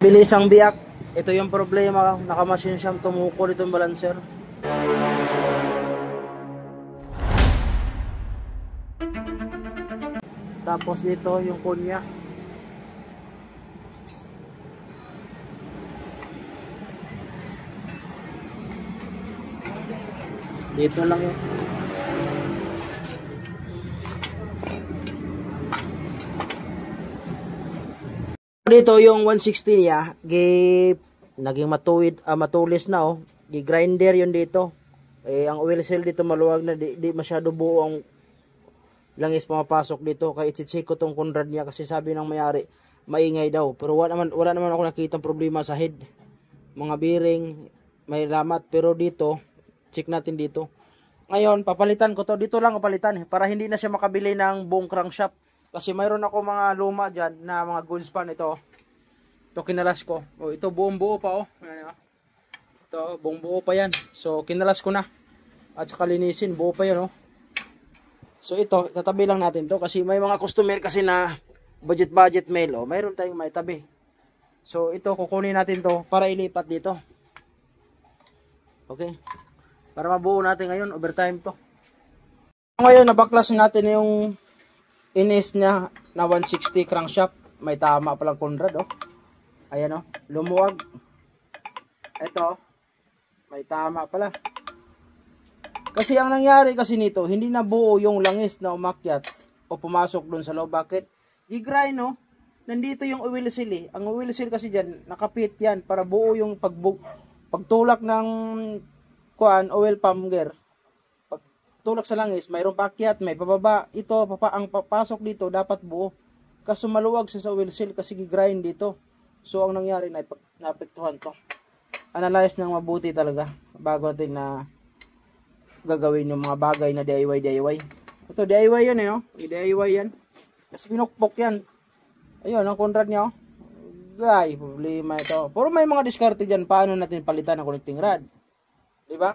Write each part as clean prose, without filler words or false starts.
Bilis ang biyak. Ito yung problema. Nakamasin siyang tumukol itong balancer. Tapos dito yung kunya. Dito lang yun. Dito yung 160 niya, naging matulis na oh. Grinder yun dito. Ang oil seal dito maluwag na, di masyado buo ang langis pumapasok dito. Kaya i-check ko tong Conrad niya kasi sabi ng mayari, maingay daw. Pero wala naman ako nakitang problema sa head. Mga bearing, may lamat. Pero dito, check natin dito. Ngayon, papalitan ko to. Dito lang papalitan para hindi na siya makabili ng buong crankshaft. Kasi mayroon ako mga luma dyan na mga goods pan ito. Ito kinalas ko. Oh, ito buong buo pa oh. Ayan, oh. Ito buong buo pa yan. So kinalas ko na. At saka linisin. Buo pa yan oh. So ito, tatabi lang natin to. Kasi may mga customer kasi na budget mail oh. Mayroon tayong may tabi. So ito kukunin natin to para ilipat dito. Okay. Para mabuo natin ngayon. Overtime to. Ngayon nabaklas natin yung inis niya na 160 crankshaft. May tama palang Conrad oh. Ayan oh, lumuwag. Ito, may tama pala. Kasi ang nangyari kasi nito, hindi na buo yung langis na umakyat o pumasok dun sa loob. Bakit? Di-grind no. Nandito yung oil seal eh. Ang oil seal kasi dyan, nakapit yan para buo yung pagtulak ng oil pump gear. Tulak sa langis, mayroong paakyat, may pababa. Ito, ang papasok dito, dapat buo. Kaso maluwag siya sa oil seal kasi gigrind dito. So, ang nangyari, naapektuhan to. Analyze ng mabuti talaga bago natin na gagawin yung mga bagay na DIY. Ito, DIY yan eh, no? DIY yan. Kasi pinukpok yan. Ayun, ang Conrad niya, oh. Gay, problema ito. Pero may mga diskarte dyan, paano natin palitan ang connecting rod. Diba?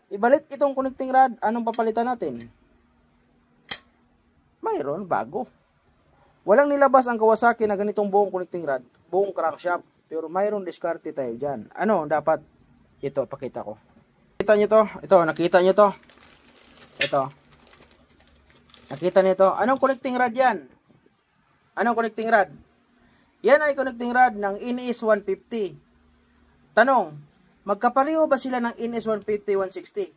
Ibalik itong connecting rod, anong papalitan natin? Mayroon, bago. Walang nilabas ang Kawasaki na ganitong buong connecting rod, buong crankshaft. Pero mayroon diskarte tayo dyan. Ano dapat? Ito, pakita ko. Nakita nyo to? Ito, nakita nyo to? Ito. Nakita nyo to? Anong connecting rod yan? Anong connecting rod? Yan ay connecting rod ng Inis 150. Tanong, magkapareho ba sila ng Inis 150, 160?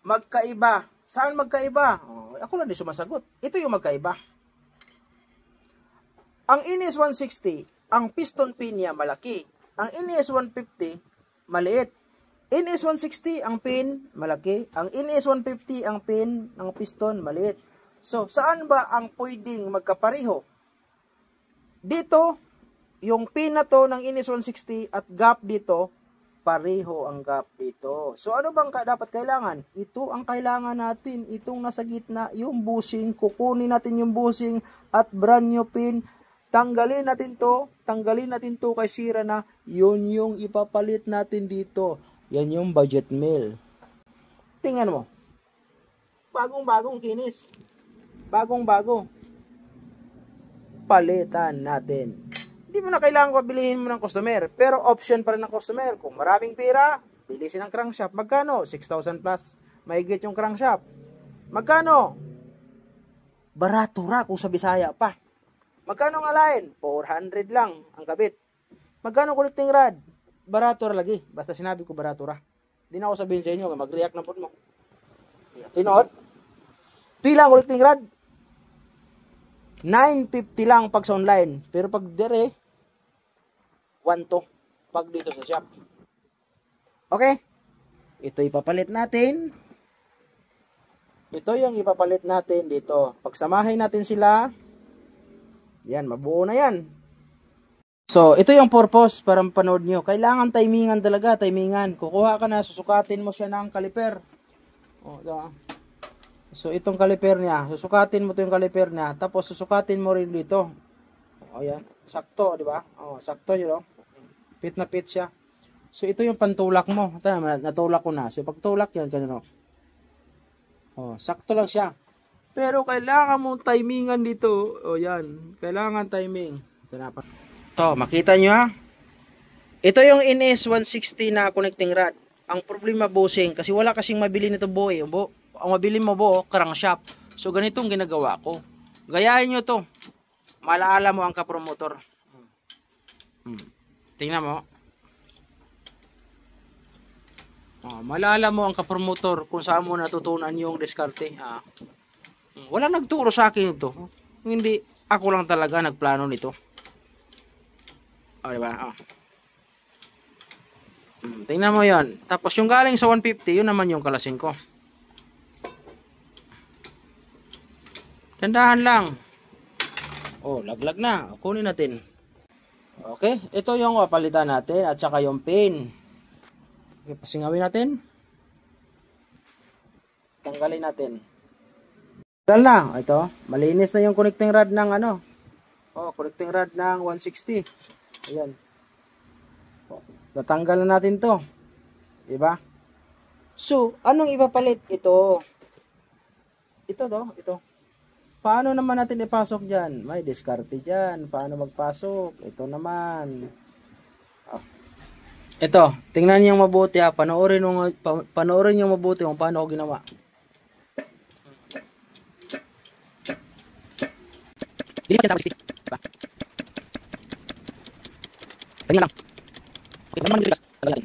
Magkaiba. Saan magkaiba? Oh, ako lang din sumasagot. Ito yung magkaiba. Ang Inis 160, ang piston pin niya malaki. Ang Inis 150, maliit. Inis 160, ang pin malaki. Ang Inis 150, ang pin ng piston maliit. So, saan ba ang pwedeng magkapareho? Dito, yung pin na to ng Inis 160 at gap dito, pareho ang gap dito. So, ano bang dapat kailangan? Ito ang kailangan natin. Itong nasa gitna, yung bushing. Kukunin natin yung bushing at brand new pin. Tanggalin natin to kay sira na. Yun yung ipapalit natin dito. Yan yung budget mail. Tingnan mo. Bagong-bagong kinis. Bagong-bago. Palitan natin. Hindi mo na kailangan pabilihin mo ng customer. Pero option pa rin ng customer. Kung maraming pera, bilisin ang crankshaft. Magkano? 6,000 plus. Mahigit yung crankshaft. Magkano? Barato ra kung sa Bisaya pa. Magkano ang alain? 400 lang ang kabit. Magkano connecting rod? Barato ra lagi. Basta sinabi ko barato ra. Hindi na ako sabihin sa inyo. Mag-react na po mo. Tinood? Pila ang connecting rod? 950 lang pag sa online. Pero pag dire, 1 to. Pag dito sa shop. Okay? Ito ipapalit natin. Ito yung ipapalit natin dito. Pagsamahin natin sila. Yan, mabuo na yan. So, ito yung purpose para mapanood nyo. Kailangan timingan talaga, timingan. Kukuha ka na, susukatin mo siya ng kaliper. O, diba? So, itong kaliper niya. Susukatin mo ito yung kaliper niya. Tapos, susukatin mo rin dito. O, yan. Sakto, di ba? O, sakto yun, o. Fit na fit siya. So, ito yung pantulak mo. Ito na, natulak ko na. So, pagtulak yan, ganyan, o. O, sakto lang siya. Pero kailangan mong timingan dito. O yan. Kailangan timing. Ito, makita nyo ha. Ito yung NS 160 na connecting rod. Ang problema, bossing, kasi wala kasing mabili nito, boy. Ang mabili mo, crankshaft. So ganitong ginagawa ko. Gayahin nyo to. Malaala mo ang kapromotor. Tingnan mo. Malala mo ang kapromotor kung saan mo natutunan yung diskarte. Wala nagturo sa akin ito. Hindi, ako lang talaga nagplano nito. Diba? Tingnan mo yon. Tapos yung galing sa 150, yun naman yung kalasin ko. Tandahan lang. Laglag na. Kunin natin. Okay, ito yung papalitan natin at saka yung pin. Okay, pasingawin natin. Tanggalin natin. Tanggal na. Ito, malinis na yung connecting rod ng connecting rod ng 160. Ayan. Natanggal na natin to. Diba? So, anong ipapalit? Ito. Ito. Paano naman natin ipasok dyan? May diskarte dyan. Paano magpasok? Ito naman. Ito, tingnan niyo mabuti ha. Panoorin niyo mabuti kung paano ko ginawa. Dilipat sa 160. Diba? Tingnan lang.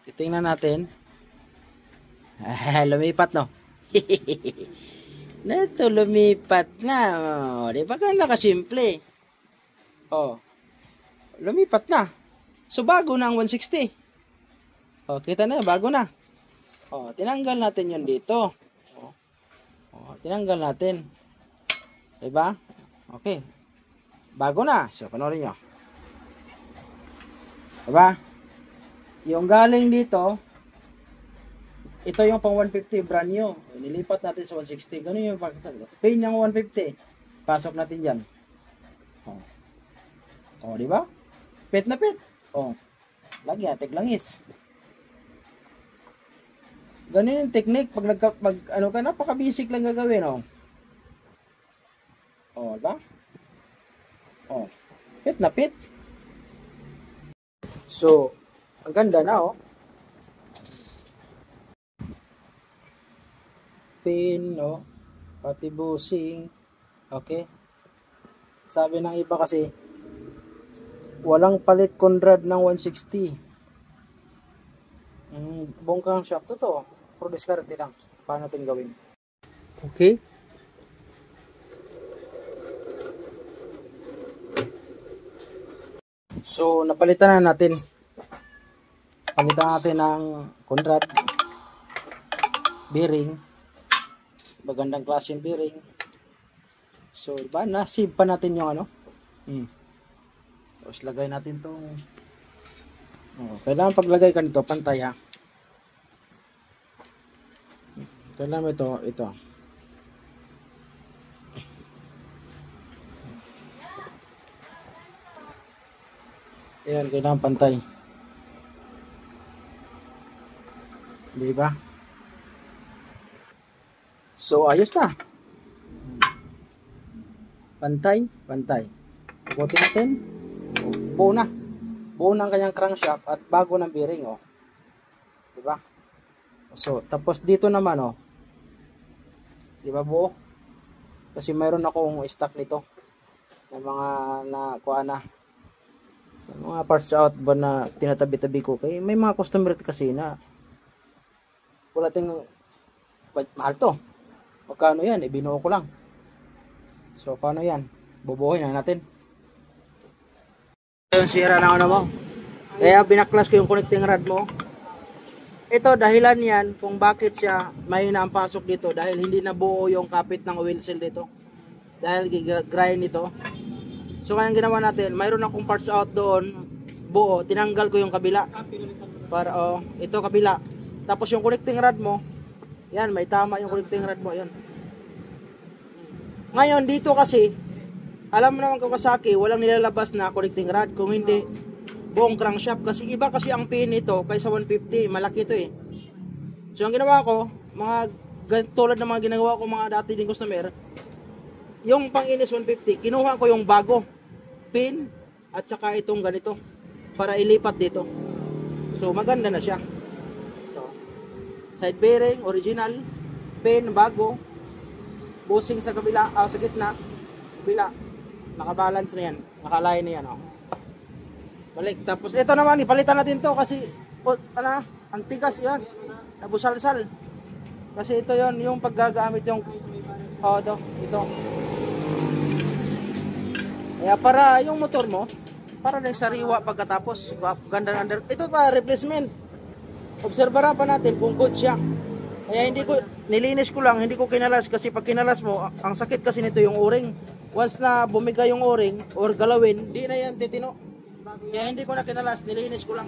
Titingnan natin. Lumipat, no? Neto, lumipat na. Di ba ganun nakasimple? Lumipat na. So, bago na ang 160. Kita na, bago na. Tinanggal natin yun dito. Tinanggal natin. Diba? Okay. Bago na. So, panoorin nyo. Diba? Yung galing dito, ito yung pang 150 brand new. Nilipat natin sa 160. Ganun yung pin ng 150. Pasok natin dyan. Di ba? Pit na pit. Lagi atik langis. Ganun yung technique pag napaka-basic lang gagawin, diba? Pit na pit. So, ang ganda na, pin, pati bushing. Okay. Sabi ng iba kasi, walang palit konrad ng 160. Bongkang shop. Totoo. Pro diskarte lang. Paano natin gawin? Okay. So, napalitan na natin. Palitan natin ng konrad. Bearing. Magandang klaseng bearing. So, diba? Nasave pa natin yung Tapos, lagay natin itong kailangan paglagay ka nito, pantay ha. Kailangan ito. Ayan, kailangan pantay. Diba? So, ayos na. Pantay. Ikutin natin. Buo na. Buo ng kanyang crankshaft at bago ng bearing, Diba? So, tapos dito naman, Diba buo? Kasi mayroon akong stock nito. Ng mga nakuha na. Mga parts out ba na tinatabi-tabi ko. Kaya may mga customer kasi na wala tayong mahal to. Magkano yan? Binuo ko lang. So, paano yan? Bubuhin na natin. Yung sira na mo. Kaya binaklas ko yung connecting rod mo. Ito, dahilan yan kung bakit siya mahina ang pasok dito. Dahil hindi nabuo yung kapit ng oil seal dito. Dahil grind ito. So, kaya ginawa natin, mayroon akong parts out doon. Buo. Tinanggal ko yung kabila. Para, ito kabila. Tapos yung connecting rod mo, yan, may tama yung connecting rod mo, yan. Ngayon, dito kasi, alam mo naman Kawasaki, walang nilalabas na connecting rod. Kung hindi, buong crankshaft. Kasi iba kasi ang pin nito kaysa 150. Malaki ito So, ang ginawa ko, tulad ng mga ginagawa ko mga dati din customer, yung pang inis 150, kinuha ko yung bago pin at saka itong ganito. para ilipat dito. So maganda na siya. Ito. Side bearing, original, pin bago, bushing sa kabila, sa gitna, kabila. Naka-balance na yan, naka-align na yan, oh. Balik. Tapos ito naman, ipalitan natin to kasi ang tigas yan. Nabusalsal. Kasi ito yon yung paggagamit yung ito. Kaya para yung motor mo, para na sariwa pagkatapos, ganda under. Ito pa replacement. Obserbahan pa natin kung good siya. Kaya hindi ko nilinis ko lang, hindi ko kinalas kasi pag kinalas mo, ang sakit kasi nito yung o-ring. Once na bumiga yung o-ring or galawin, di na yan titino. Kaya hindi ko na kinalas, nilinis ko lang.